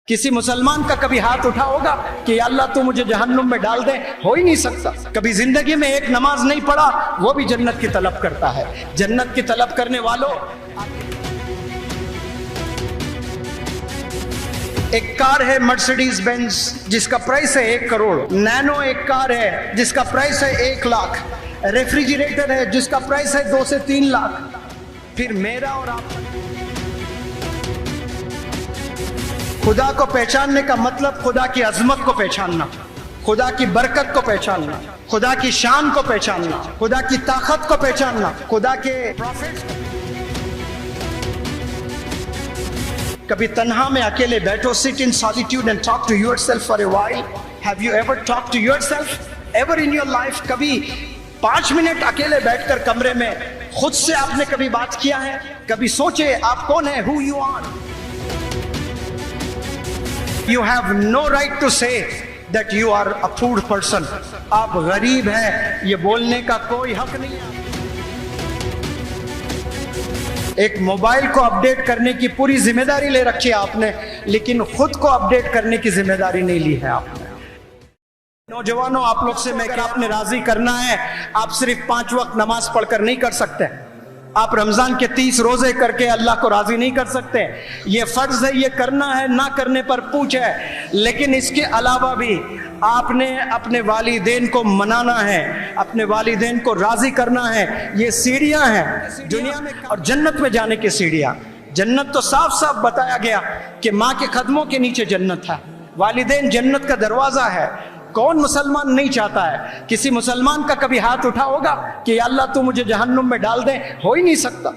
किसी मुसलमान का कभी हाथ उठा होगा कि अल्लाह तू मुझे जहन्नुम में डाल दे? हो ही नहीं सकता। कभी जिंदगी में एक नमाज नहीं पढ़ा, वो भी जन्नत की तलब करता है। जन्नत की तलब करने वालों, एक कार है मर्सिडीज बेंज जिसका प्राइस है 1 करोड़। नैनो एक कार है जिसका प्राइस है 1 लाख। रेफ्रिजरेटर है जिसका प्राइस है 2 से 3 लाख। फिर मेरा और आपका खुदा को पहचानने का मतलब खुदा की अजमत को पहचानना, खुदा की बरकत को पहचानना, खुदा की शान को पहचानना, खुदा की ताकत को पहचानना, खुदा के प्रॉफिट्स। कभी तन्हा में अकेले बैठो, sit in solitude and talk to yourself for a while. Have you ever talk to yourself ever in your life? कभी 5 मिनट अकेले बैठकर कमरे में खुद से आपने कभी बात किया है? कभी सोचे आप कौन है, who you are. You have no right to say that you are a poor person. आप गरीब हैं, ये बोलने का कोई हक नहीं है। एक मोबाइल को अपडेट करने की पूरी जिम्मेदारी ले रखी है आपने, लेकिन खुद को अपडेट करने की जिम्मेदारी नहीं ली है आपने। नौजवानों, आप लोग से मैं क्या, आपने राजी करना है, आप सिर्फ 5 वक्त नमाज पढ़कर नहीं कर सकते। आप रमजान के 30 रोजे करके अल्लाह को राजी नहीं कर सकते। ये फर्ज है, ये करना है, ना करने पर पूछ है। लेकिन इसके अलावा भी आपने अपने वालिदैन को मनाना है, अपने वालिदैन को राजी करना है। ये सीढ़ियां हैं दुनिया में और जन्नत में जाने की सीढ़ियां। जन्नत तो साफ साफ बताया गया कि माँ के कदमों के नीचे जन्नत है। वालिदैन जन्नत का दरवाजा है। कौन मुसलमान नहीं चाहता है? किसी मुसलमान का कभी हाथ उठा होगा कि अल्लाह तू मुझे जहन्नुम में डाल दे? हो ही नहीं सकता।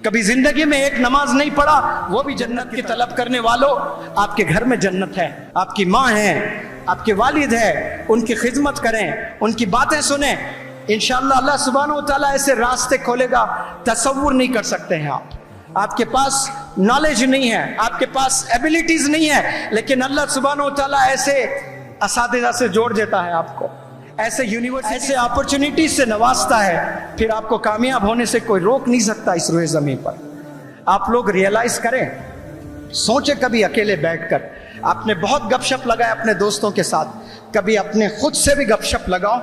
कभी जिंदगी में एक नमाज नहीं पढ़ा, वो भी जन्नत की तलब करने वालों, आपके घर में जन्नत है। आपकी माँ है, आपके वालिद है, उनकी खिदमत करें, उनकी बातें सुने। इंशाअल्लाह अल्लाह सुब्हानहू व तआला ऐसे रास्ते खोलेगा, तसव्वुर नहीं कर सकते हैं आप। आपके पास नॉलेज नहीं है, आपके पास एबिलिटीज नहीं है, लेकिन अल्लाह सुब्हानहू व तआला ऐसे असातिज़ा से जोड़ देता है आपको, ऐसे यूनिवर्सिटी, ऐसे अपॉर्चुनिटीज से नवाजता है। फिर आपको कामयाब होने से कोई रोक नहीं सकता इस रोए जमीन पर। आप लोग रियलाइज करें, सोचे कभी अकेले बैठकर आपने बहुत गपशप लगाया अपने दोस्तों के साथ, कभी अपने खुद से भी गपशप लगाओ।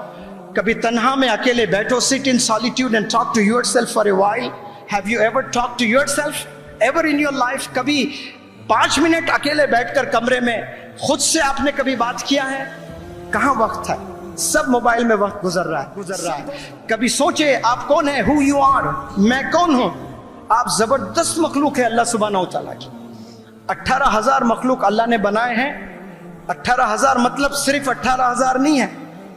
कभी तन्हा में अकेले बैठो, sit in solitude and talk to yourself for a while. Have you ever talk to yourself ever in your life? कभी 5 मिनट अकेले बैठकर कमरे में खुद से आपने कभी बात किया है? कहां वक्त है, सब मोबाइल में वक्त गुजर रहा है। कभी सोचे आप कौन है, हु यू आर। मैं कौन हूं? आप जबरदस्त मखलूक है अल्लाह सुब्हानहू व तआला की। 18,000 मखलूक अल्लाह ने बनाए हैं। 18,000 मतलब सिर्फ 18,000 नहीं है।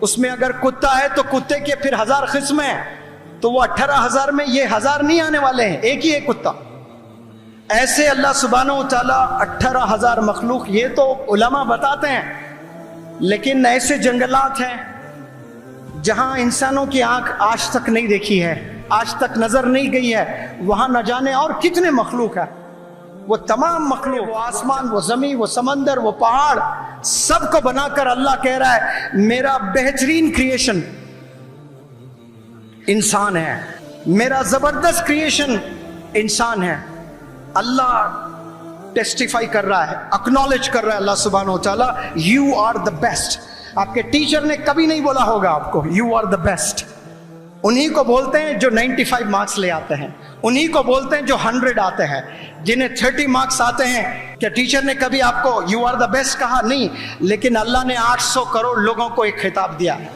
उसमें अगर कुत्ता है तो कुत्ते के फिर 1000 किस्में हैं, तो वो 18,000 में ये 1000 नहीं आने वाले हैं, एक ही एक कुत्ता। ऐसे अल्लाह सुब्हानहू व तआला 18,000 मखलूक, ये तो उलमा बताते हैं। लेकिन ऐसे जंगलात हैं जहां इंसानों की आंख आज तक नहीं देखी है, आज तक नजर नहीं गई है, वहां न जाने और कितने मखलूक है। वो तमाम मखलूक, वो आसमान, वो जमीन, वो समंदर, वो पहाड़, सबको बनाकर अल्लाह कह रहा है मेरा बेहतरीन क्रिएशन इंसान है, मेरा जबरदस्त क्रिएशन इंसान है। अल्लाह टेस्टिफाई कर रहा है, एक्नॉलेज कर रहा है अल्लाह सुब्हानहू व तआला, यू आर द बेस्ट। आपके टीचर ने कभी नहीं बोला होगा आपको यू आर द बेस्ट। उन्हीं को बोलते हैं जो 95 मार्क्स ले आते हैं, उन्हीं को बोलते हैं जो 100 आते हैं, जिन्हें 30 मार्क्स आते हैं। क्या टीचर ने कभी आपको यू आर द बेस्ट कहा? नहीं। लेकिन अल्लाह ने 800 करोड़ लोगों को एक खिताब दिया है।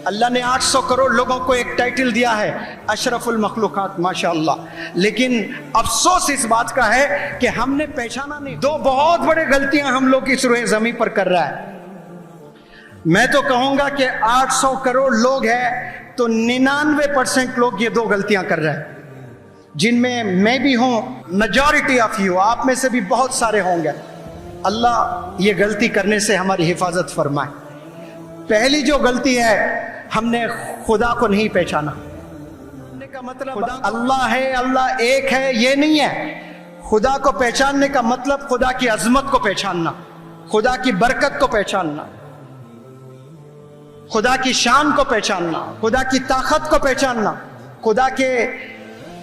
अल्लाह ने 800 करोड़ लोगों को एक टाइटल दिया है, अशरफुल मखलूकात, माशाअल्लाह। लेकिन अफसोस इस बात का है कि हमने पहचाना नहीं। 2 बहुत बड़े गलतियां हम लोग इस रोए जमीन पर कर रहा है। मैं तो कहूंगा कि 800 करोड़ लोग हैं तो 99% लोग ये 2 गलतियां कर रहे हैं, जिनमें मैं भी हूं, मेजॉरिटी ऑफ यू, आप में से भी बहुत सारे होंगे। अल्लाह ये गलती करने से हमारी हिफाजत फरमाए। पहली जो गलती है, हमने खुदा को नहीं पहचाना। का मतलब खुदा अल्लाह है, अल्लाह एक है, ये नहीं है। खुदा को पहचानने का मतलब खुदा की अजमत को पहचानना, खुदा की बरकत को पहचानना, खुदा की शान को पहचानना, खुदा की ताकत को पहचानना, खुदा के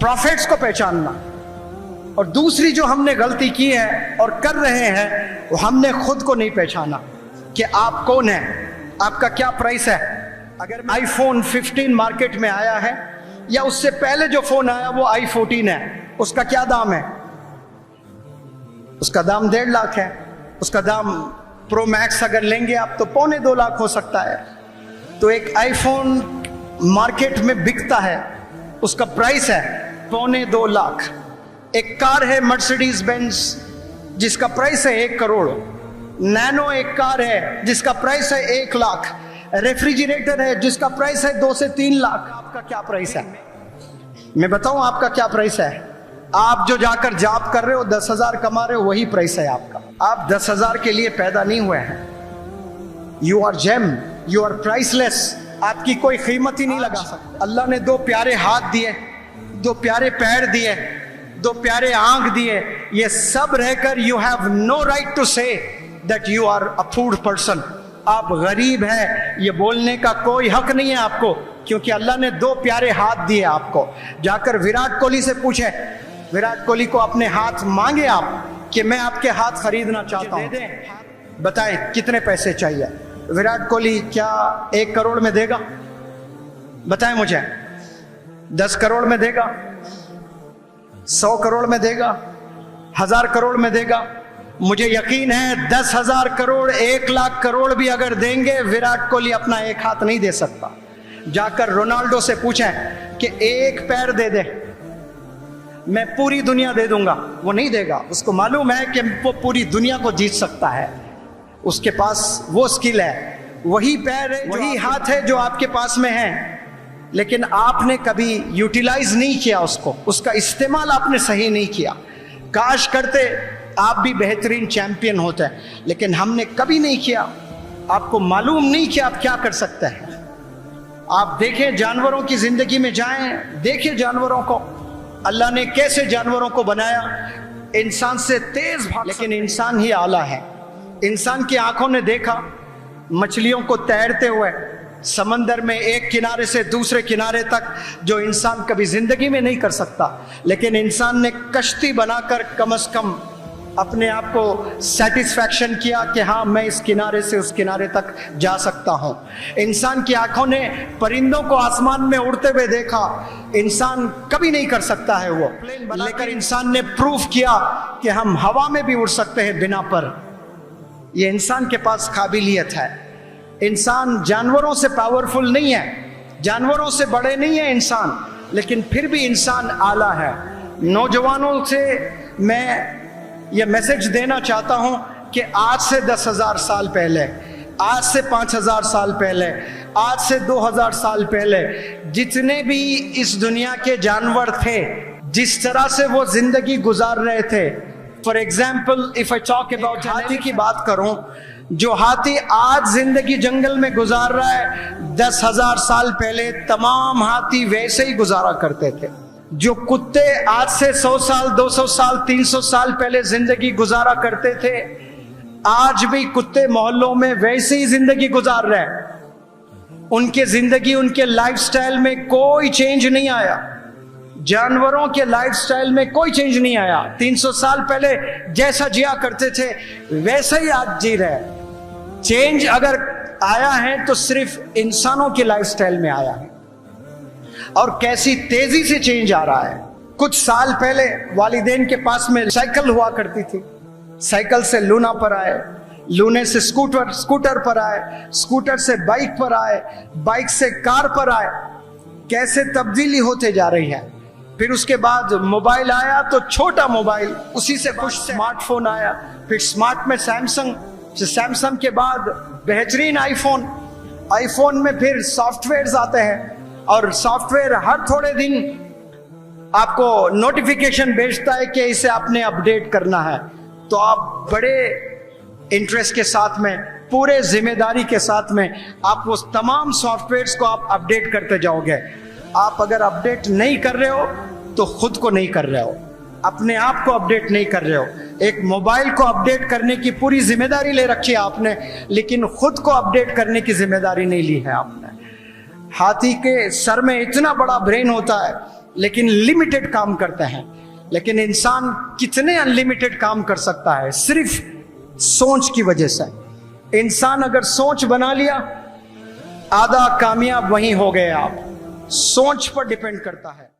प्रॉफिट्स को पहचानना। और दूसरी जो हमने गलती की है और कर रहे हैं, वो हमने खुद को नहीं पहचाना कि आप कौन हैं, आपका क्या प्राइस है। अगर iPhone 15 मार्केट में आया है या उससे पहले जो फोन आया वो i14 है, उसका क्या दाम है? उसका दाम 1.5 लाख है। उसका दाम प्रो मैक्स अगर लेंगे आप तो 1.25 लाख हो सकता है। तो एक iPhone मार्केट में बिकता है, उसका प्राइस है 1.25 लाख। एक कार है मर्सिडीज बेंज जिसका प्राइस है 1 करोड़। नैनो एक कार है जिसका प्राइस है 1 लाख। रेफ्रिजरेटर है जिसका प्राइस है 2 से 3 लाख। आपका क्या प्राइस है? मैं बताऊं आपका क्या प्राइस है? आप जो जाकर जॉब कर रहे हो 10,000 कमा रहे हो, वही प्राइस है आपका। आप 10,000 के लिए पैदा नहीं हुए हैं। You are gem, you are priceless. आपकी कोई कीमत ही नहीं लगा सकता। अल्लाह ने 2 प्यारे हाथ दिए, 2 प्यारे पैर दिए, 2 प्यारे आंख दिए। ये सब रहकर you have no right to say that you are a poor person. आप गरीब हैं, ये बोलने का कोई हक नहीं है आपको, क्योंकि अल्लाह ने 2 प्यारे हाथ दिए आपको। जाकर विराट कोहली से पूछे, विराट कोहली को अपने हाथ मांगे आप कि मैं आपके हाथ खरीदना चाहता हूं, बताएं कितने पैसे चाहिए। विराट कोहली क्या 1 करोड़ में देगा? बताएं मुझे। 10 करोड़ में देगा? 100 करोड़ में देगा? 1000 करोड़ में देगा? मुझे यकीन है 10,000 करोड़ 1 लाख करोड़ भी अगर देंगे, विराट कोहली अपना एक हाथ नहीं दे सकता। जाकर रोनाल्डो से पूछें कि 1 पैर दे दे, मैं पूरी दुनिया दे दूंगा। वो नहीं देगा। उसको मालूम है कि वो पूरी दुनिया को जीत सकता है। उसके पास वो स्किल है, वही पैर है, वही हाथ है जो आपके पास में है, लेकिन आपने कभी यूटिलाइज नहीं किया उसको, उसका इस्तेमाल आपने सही नहीं किया। काश करते आप भी बेहतरीन चैंपियन होते हैं, लेकिन हमने कभी नहीं किया। आपको मालूम नहीं कि आप क्या कर सकते हैं। आप देखें, जानवरों की जिंदगी में जाएं, देखें जानवरों को, अल्लाह ने कैसे जानवरों को बनाया। इंसान से तेज भाग, लेकिन इंसान ही आला है। इंसान की आंखों ने देखा मछलियों को तैरते हुए समंदर में एक किनारे से दूसरे किनारे तक, जो इंसान कभी जिंदगी में नहीं कर सकता। लेकिन इंसान ने कश्ती बनाकर कम से कम अपने आप को सेटिस्फैक्शन किया कि हाँ, मैं इस किनारे से उस किनारे तक जा सकता हूं। इंसान की आंखों ने परिंदों को आसमान में उड़ते हुए देखा। इंसान कभी नहीं कर सकता है वो, लेकिन इंसान ने प्रूफ किया कि हम हवा में भी उड़ सकते हैं बिना पर। ये इंसान के पास काबिलियत है। इंसान जानवरों से पावरफुल नहीं है, जानवरों से बड़े नहीं है इंसान, लेकिन फिर भी इंसान आला है। नौजवानों से मैं ये मैसेज देना चाहता हूं कि आज से 10,000 साल पहले, आज से 5,000 साल पहले, आज से 2,000 साल पहले जितने भी इस दुनिया के जानवर थे, जिस तरह से वो जिंदगी गुजार रहे थे। For example, if I talk about हाथी की बात करूं, जो हाथी आज जिंदगी जंगल में गुजार रहा है, 10,000 साल पहले तमाम हाथी वैसे ही गुजारा करते थे। जो कुत्ते आज से 100 साल, 200 साल, 300 साल पहले जिंदगी गुजारा करते थे, आज भी कुत्ते मोहल्लों में वैसे ही जिंदगी गुजार रहे हैं। उनके जिंदगी, उनके लाइफस्टाइल में कोई चेंज नहीं आया। जानवरों के लाइफस्टाइल में कोई चेंज नहीं आया। 300 साल पहले जैसा जिया करते थे वैसा ही आज जी रहे। चेंज अगर आया है तो सिर्फ इंसानों के लाइफस्टाइल में आया है, और कैसी तेजी से चेंज आ रहा है। कुछ साल पहले वालिदैन के पास में साइकिल हुआ करती थी, साइकिल से लूना पर आए, लूने से स्कूटर पर आए, स्कूटर से बाइक पर आए, बाइक से कार पर आए। कैसे तब्दीली होते जा रही है। फिर उसके बाद मोबाइल आया तो छोटा मोबाइल, उसी से कुछ स्मार्टफोन आया, फिर स्मार्ट में सैमसंग, सैमसंग के बाद बेहतरीन आईफोन, आईफोन में फिर सॉफ्टवेयर आते हैं, और सॉफ्टवेयर हर थोड़े दिन आपको नोटिफिकेशन भेजता है कि इसे आपने अपडेट करना है। तो आप बड़े इंटरेस्ट के साथ में, पूरे जिम्मेदारी के साथ में आप वो तमाम सॉफ्टवेयर्स को आप अपडेट करते जाओगे। आप अगर अपडेट नहीं कर रहे हो तो खुद को नहीं कर रहे हो, अपने आप को अपडेट नहीं कर रहे हो। एक मोबाइल को अपडेट करने की पूरी जिम्मेदारी ले रखी है आपने, लेकिन खुद को अपडेट करने की जिम्मेदारी नहीं ली है आपने। हाथी के सर में इतना बड़ा ब्रेन होता है, लेकिन लिमिटेड काम करते हैं। लेकिन इंसान कितने अनलिमिटेड काम कर सकता है सिर्फ सोच की वजह से। इंसान अगर सोच बना लिया, आधा कामयाब वहीं हो गए आप। सोच पर डिपेंड करता है।